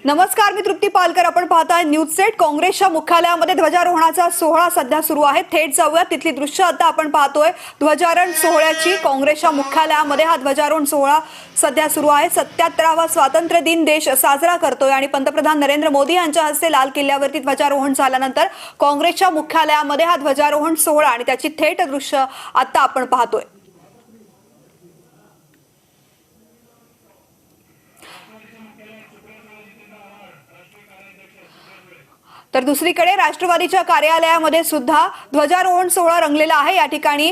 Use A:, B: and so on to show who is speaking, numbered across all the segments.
A: नमस्कार, मी तृप्ती पालकर. आपण पाहताय न्यूज सेट. काँग्रेसच्या मुख्यालयामध्ये ध्वजारोहणाचा सोहळा सध्या सुरू आहे. थेट जाऊया तिथली दृश्य आता आपण पाहतोय. ध्वजारोहण सोहळ्याची काँग्रेसच्या मुख्यालयामध्ये हा ध्वजारोहण सोहळा सध्या सुरू आहे. 77वा स्वातंत्र्य दिन देश साजरा करतोय आणि पंतप्रधान नरेंद्र मोदी यांच्या हस्ते लाल किल्ल्यावरती ध्वजारोहण झाल्यानंतर काँग्रेसच्या मुख्यालयामध्ये हा ध्वजारोहण सोहळा आणि त्याची थेट दृश्य आता आपण पाहतोय. तर दुसरीकडे राष्ट्रवादीच्या कार्यालयामध्ये सुद्धा ध्वजारोहण सोहळा रंगलेला आहे. या ठिकाणी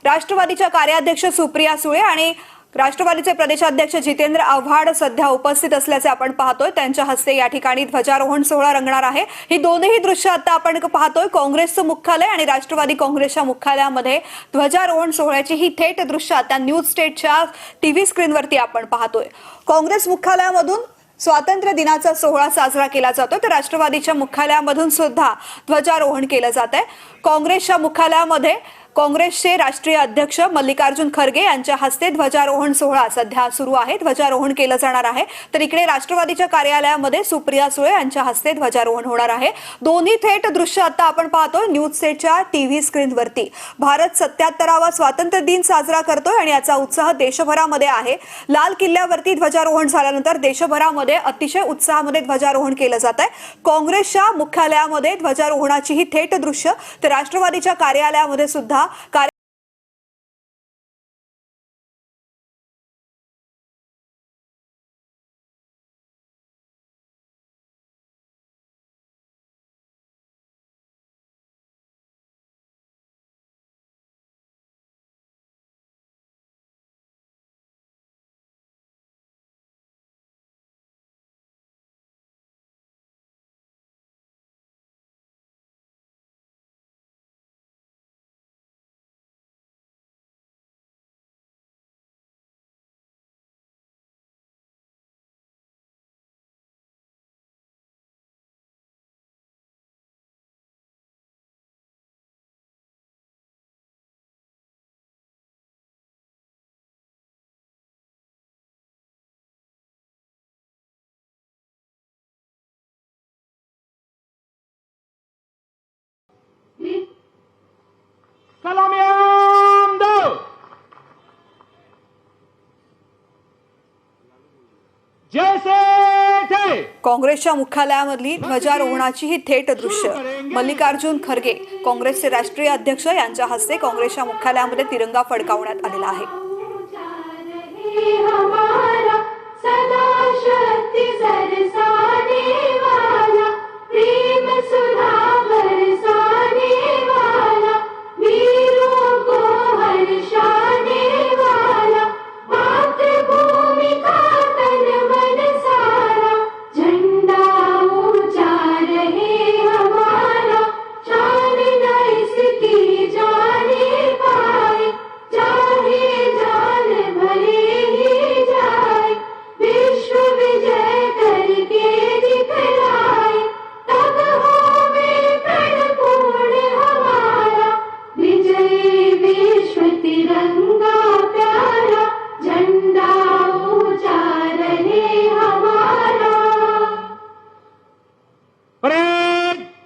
A: राष्ट्रवादीच्या कार्याध्यक्ष सुप्रिया सुळे आणि राष्ट्रवादीचे प्रदेशाध्यक्ष जितेंद्र आव्हाड सध्या उपस्थित असल्याचे आपण पाहतोय. त्यांच्या हस्ते या ठिकाणी ध्वजारोहण सोहळा रंगणार आहे. ही दोनही दृश्य आता आपण पाहतोय. काँग्रेसचं मुख्यालय आणि राष्ट्रवादी काँग्रेसच्या मुख्यालयामध्ये ध्वजारोहण सोहळ्याची ही थेट दृश्य आता न्यूज स्टेटच्या टीव्ही स्क्रीनवरती आपण पाहतोय. काँग्रेस मुख्यालयामधून स्वातंत्र्य दिनाचा सोहळा साजरा केला जातो, तर राष्ट्रवादीच्या मुख्यालयामधून सुद्धा ध्वजारोहण केलं जात आहे. काँग्रेसच्या मुख्यालयामध्ये काँग्रेसचे राष्ट्रीय अध्यक्ष मल्लिकार्जुन खरगे यांच्या हस्ते ध्वजारोहण सोहळा सध्या सुरू आहे. ध्वजारोहण केलं जाणार आहे. तर इकडे राष्ट्रवादीच्या कार्यालयामध्ये सुप्रिया सुळे यांच्या हस्ते ध्वजारोहण होणार आहे. दोन्ही थेट दृश्य आता आपण पाहतोय न्यूज सेटच्या टीव्ही स्क्रीनवरती. भारत 77वा स्वातंत्र्य दिन साजरा करतोय आणि याचा उत्साह देशभरामध्ये आहे. लाल किल्ल्यावरती ध्वजारोहण झाल्यानंतर देशभरामध्ये अतिशय उत्साहामध्ये ध्वजारोहण केलं जात आहे. काँग्रेसच्या मुख्यालयामध्ये ध्वजारोहणाची ही थेट दृश्य, तर राष्ट्रवादीच्या कार्यालयामध्ये सुद्धा काँग्रेसच्या मुख्यालयामधली ध्वजारोहणाची ही थेट दृश्य. मल्लिकार्जुन खरगे काँग्रेसचे राष्ट्रीय अध्यक्ष यांच्या हस्ते काँग्रेसच्या मुख्यालयामध्ये तिरंगा फडकावण्यात आलेला आहे.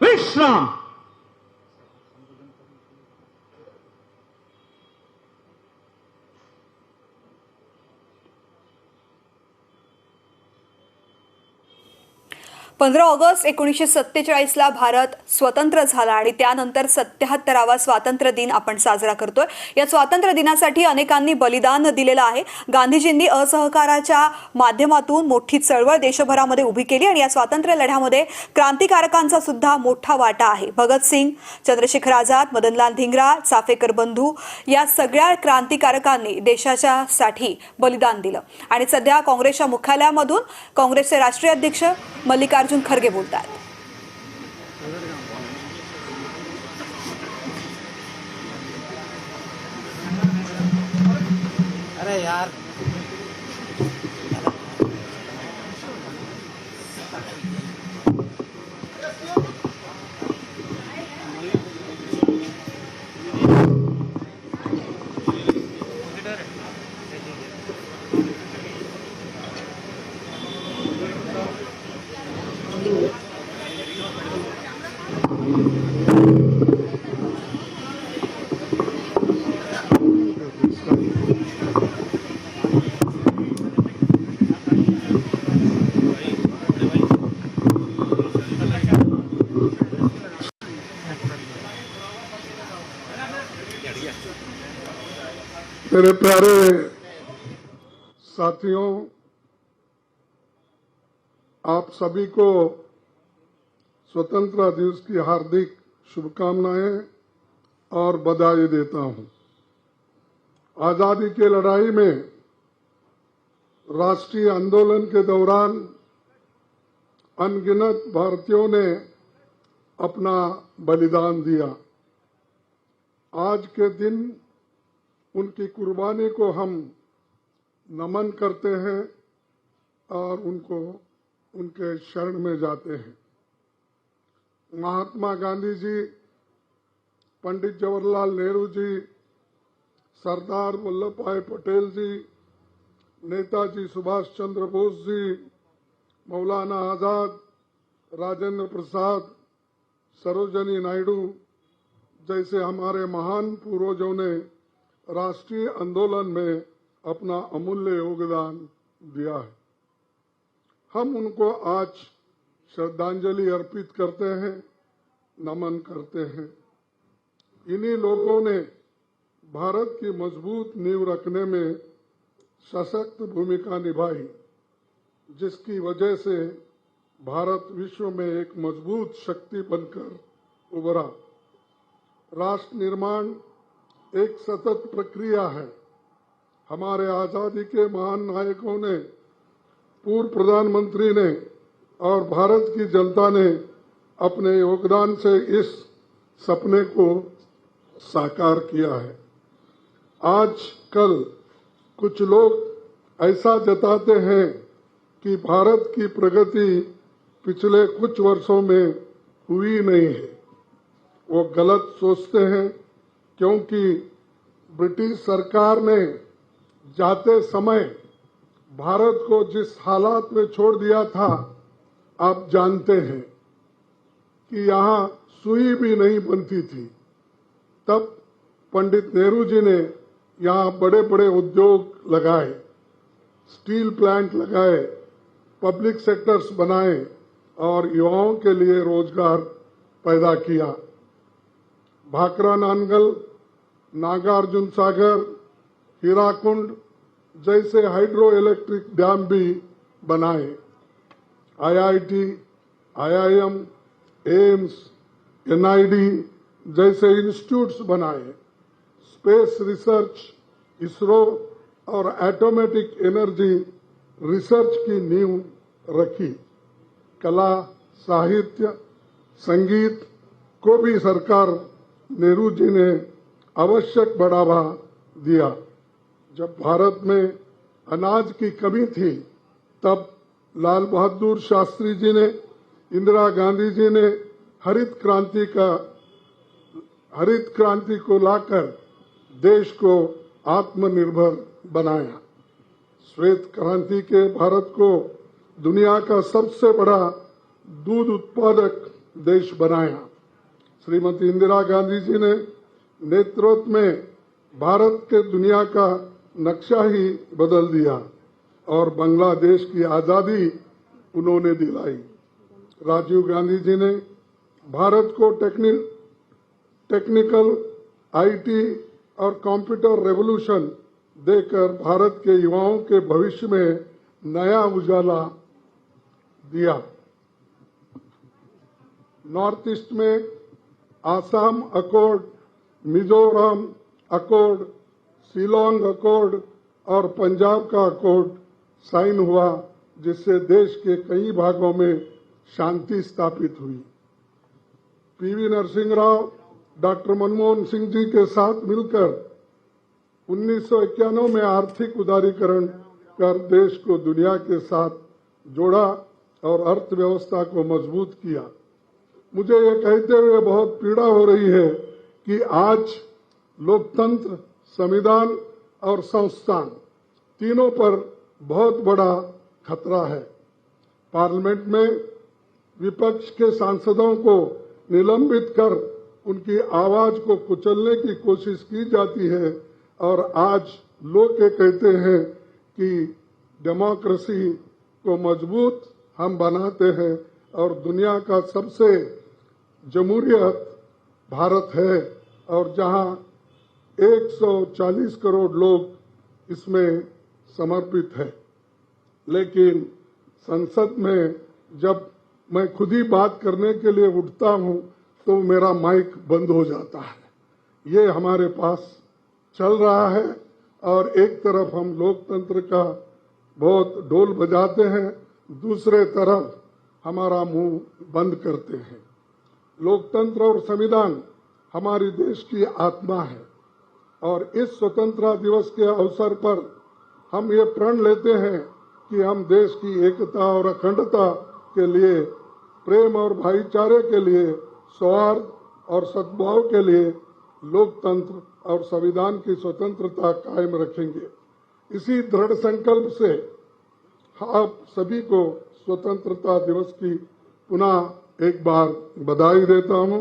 B: विश्राम.
A: 15 ऑगस्ट 1947 ला भारत स्वतंत्र झाला आणि त्यानंतर 77वा स्वातंत्र्य दिन आपण साजरा करतोय. या स्वातंत्र्य दिनासाठी अनेकांनी बलिदान दिलेलं आहे. गांधीजींनी असहकाराच्या माध्यमातून मोठी चळवळ देशभरामध्ये उभी केली आणि या स्वातंत्र्य लढ्यामध्ये क्रांतिकारकांचा सुद्धा मोठा वाटा आहे. भगतसिंग, चंद्रशेखर आझाद, मदनलाल धिंगरा, चाफेकर बंधू या सगळ्या क्रांतिकारकांनी देशाच्यासाठी बलिदान दिलं. आणि सध्या काँग्रेसच्या मुख्यालयामधून काँग्रेसचे राष्ट्रीय अध्यक्ष मल्लिकार्जुन खरगे बोलतात.
C: अरे यार
B: मेरे प्यारे साथियों, आप सभी को स्वतंत्रता दिवस की हार्दिक शुभकामनाएं और बधाई देता हूं। आजादी की लड़ाई में राष्ट्रीय आंदोलन के दौरान अनगिनत भारतीयों ने अपना बलिदान दिया। आज के दिन उनकी कुर्बानी को हम नमन करते हैं और उनको उनके शरण में जाते हैं। महात्मा गांधी जी, पंडित जवाहरलाल नेहरू जी, सरदार वल्लभ भाई पटेल जी, नेताजी सुभाष चंद्र बोस जी, मौलाना आजाद, राजेंद्र प्रसाद, सरोजिनी नायडू जैसे हमारे महान पूर्वजों ने राष्ट्रीय आंदोलन में अपना अमूल्य योगदान दिया है। हम उनको आज श्रद्धांजलि अर्पित करते हैं, नमन करते हैं। इन्हीं लोगों ने भारत की मजबूत नींव रखने में सशक्त भूमिका निभाई, जिसकी वजह से भारत विश्व में एक मजबूत शक्ति बनकर उभरा। राष्ट्र निर्माण एक सतत प्रक्रिया है। हमारे आजादी के महान नायकों ने, पूर्व प्रधानमंत्री ने और भारत की जनता ने अपने योगदान से इस सपने को साकार किया है। आज कल कुछ लोग ऐसा जताते हैं कि भारत की प्रगति पिछले कुछ वर्षों में हुई नहीं है। वो गलत सोचते हैं, क्योंकि ब्रिटिश सरकार ने जाते समय भारत को जिस हालात में छोड़ दिया था, आप जानते हैं कि यहाँ सुई भी नहीं बनती थी। तब पंडित नेहरू जी ने यहाँ बड़े बड़े उद्योग लगाए, स्टील प्लांट लगाए, पब्लिक सेक्टर्स बनाए और युवाओं के लिए रोजगार पैदा किया। भाखरा नानगल, नागार्जुन सागर, हीराकुंड जैसे हाइड्रो इलेक्ट्रिक डैम भी बनाए। आईआईटी, आईआईएम, एम्स, एनआईडी जैसे इंस्टीट्यूट्स बनाए। स्पेस रिसर्च, इसरो और एटॉमिक एनर्जी रिसर्च की नींव रखी। कला, साहित्य, संगीत को भी सरकार नेहरू जी ने आवश्यक बढ़ावा दिया। जब भारत में अनाज की कमी थी, तब लाल बहादुर शास्त्री जी ने, इंदिरा गांधी जी ने हरित क्रांति को लाकर देश को आत्मनिर्भर बनाया। श्वेत क्रांति के भारत को दुनिया का सबसे बड़ा दूध उत्पादक देश बनाया। श्रीमती इंदिरा गांधी जी ने नेतृत्व में भारत के दुनिया का नक्शा ही बदल दिया और बांग्लादेश की आजादी उन्होंने दिलाई। राजीव गांधी जी ने भारत को टेक्निकल, आईटी और कंप्यूटर रेवोल्यूशन देकर भारत के युवाओं के भविष्य में नया उजाला दिया। नॉर्थ ईस्ट में Assam accord, Mizoram accord, Shillong accord और पंजाब का अकॉर्ड साइन हुआ, जिससे देश के कई भागों में शांति स्थापित हुई। पीवी नरसिंह राव, डॉक्टर मनमोहन सिंह जी के साथ मिलकर 1991 में आर्थिक उदारीकरण कर देश को दुनिया के साथ जोड़ा और अर्थव्यवस्था को मजबूत किया। मुझे ये कहते हुए बहुत पीड़ा हो रही है कि आज लोकतंत्र, संविधान और संस्थान तीनों पर बहुत बड़ा खतरा है। पार्लियामेंट में विपक्ष के सांसदों को निलंबित कर उनकी आवाज को कुचलने की कोशिश की जाती है और आज लोग ये कहते हैं कि डेमोक्रेसी को मजबूत हम बनाते हैं और दुनिया का सबसे जमहूरियत भारत है और जहां 140 करोड़ लोग इसमें समर्पित है। लेकिन संसद में जब मैं खुद ही बात करने के लिए उठता हूं तो मेरा माइक बंद हो जाता है। ये हमारे पास चल रहा है और एक तरफ हम लोकतंत्र का बहुत ढोल बजाते हैं, दूसरे तरफ हमारा मुंह बंद करते हैं। लोकतंत्र और संविधान हमारी देश की आत्मा है और इस स्वतंत्रता दिवस के अवसर पर हम ये प्रण लेते हैं कि हम देश की एकता और अखंडता के लिए, प्रेम और भाईचारे के लिए, सौहार्द और सद्भाव के लिए लोकतंत्र और संविधान की स्वतंत्रता कायम रखेंगे। इसी दृढ़ संकल्प से आप सभी को स्वतंत्रता दिवस की पुनः एक बार बधाई देता हूं।